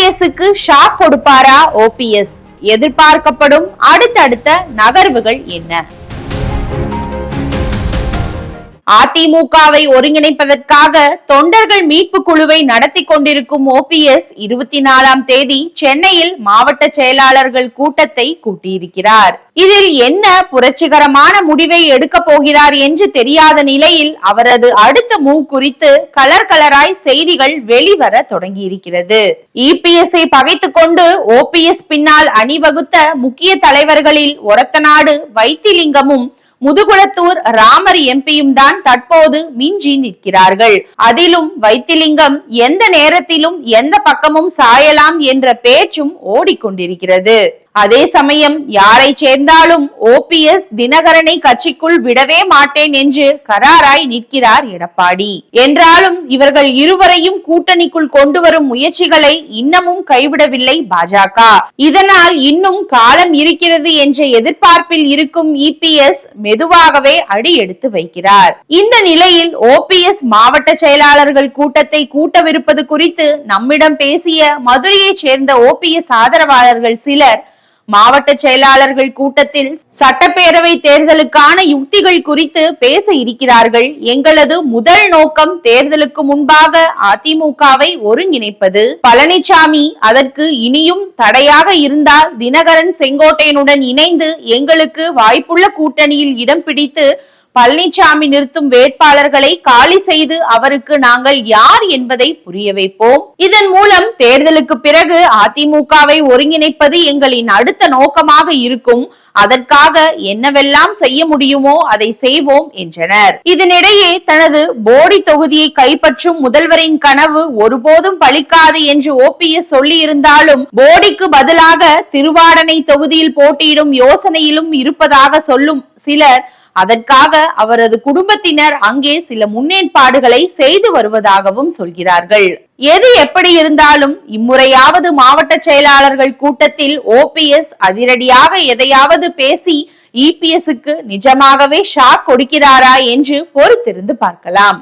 இபிஎஸ்க்கு shock கொடுப்பாரா OPS? எதிர்பார்க்கப்படும் அடுத்தடுத்த நகர்வுகள் என்ன? அதிமுகவை ஒருங்கிணைப்பதற்காக தொண்டர்கள் மீட்பு குழுவை நடத்தி கொண்டிருக்கும் ஓபிஎஸ் 24ஆம் தேதி சென்னையில் மாவட்ட செயலாளர்கள் கூட்டத்தை கூட்டியிருக்கிறார். இதில் என்ன புரட்சிகரமான முடிவை எடுக்க போகிறார் என்று தெரியாத நிலையில் அவரது அடுத்த மூவ் குறித்து கலராய் செய்திகள் வெளிவர தொடங்கியிருக்கிறது. இபிஎஸ்ஐ பகைத்துக் கொண்டு ஓபிஎஸ் பின்னால் அணிவகுத்த முக்கிய தலைவர்களில் ஒரத்தநாடு வைத்திலிங்கமும் முதுகுளத்தூர் ராமர் எம்பியும் தான் தற்போது மிஞ்சி நிற்கிறார்கள். அதிலும் வைத்திலிங்கம் எந்த நேரத்திலும் எந்த பக்கமும் சாயலாம் என்ற பேச்சும் ஓடிக்கொண்டிருக்கிறது. அதே சமயம் யாரை சேர்ந்தாலும் ஓபிஎஸ் தினகரனை கட்சிக்குள் விடவே மாட்டேன் என்று கராராய் நிற்கிறார் எடப்பாடி. என்றாலும் இவர்கள் இருவரையும் கூட்டணிக்குள் கொண்டு வரும் முயற்சிகளை இன்னமும் கைவிடவில்லை பாஜக. இதனால் இன்னும் காலம் இருக்கிறது என்ற எதிர்பார்ப்பில் இருக்கும் இபிஎஸ் மெதுவாகவே அடி எடுத்து வைக்கிறார். இந்த நிலையில் ஓபிஎஸ் மாவட்ட செயலாளர்கள் கூட்டத்தை கூட்டவிருப்பது குறித்து நம்மிடம் பேசிய மதுரையை சேர்ந்த ஓபிஎஸ் ஆதரவாளர்கள் சிலர் மாவட்ட செயலாளர்கள் கூட்டத்தில் சட்டப்பேரவை தேர்தலுக்கான யுக்திகள் குறித்து பேச இருக்கிறார்கள். எங்களது முதல் நோக்கம் தேர்தலுக்கு முன்பாக அதிமுகவை ஒருங்கிணைப்பது. பழனிசாமி அதற்கு இனியும் தடையாக இருந்தால் தினகரன் செங்கோட்டையனுடன் இணைந்து எங்களுக்கு வாய்ப்புள்ள கூட்டணியில் இடம் பிடித்து பழனிசாமி நிறுத்தும் வேட்பாளர்களை காலி செய்து அவருக்கு நாங்கள் யார் என்பதை புரிய வைப்போம். இதன் மூலம் தேர்தலுக்கு பிறகு அதிமுகவை ஒருங்கிணைப்பது எங்களின் அடுத்த நோக்கமாக இருக்கும். அதற்காக என்னவெல்லாம் செய்ய முடியுமோ அதை செய்வோம் என்றனர். இதனிடையே தனது போடி தொகுதியை கைப்பற்றும் முதல்வரின் கனவு ஒருபோதும் பலிக்காது என்று ஓபிஎஸ் சொல்லி இருந்தாலும் போடிக்கு பதிலாக திருவாடனை தொகுதியில் போட்டியிடும் யோசனையிலும் இருப்பதாக சொல்லும் சிலர் அதற்காக அவரது குடும்பத்தினர் அங்கே சில முன்னேற்பாடுகளை செய்து வருவதாகவும் சொல்கிறார்கள். எது எப்படி இருந்தாலும் இம்முறையாவது மாவட்ட செயலாளர்கள் கூட்டத்தில் ஓபிஎஸ் அதிரடியாக எதையாவது பேசி இபிஎஸ்க்கு நிஜமாகவே ஷாக் கொடுக்கிறாரா என்று பொறுத்திருந்து பார்க்கலாம்.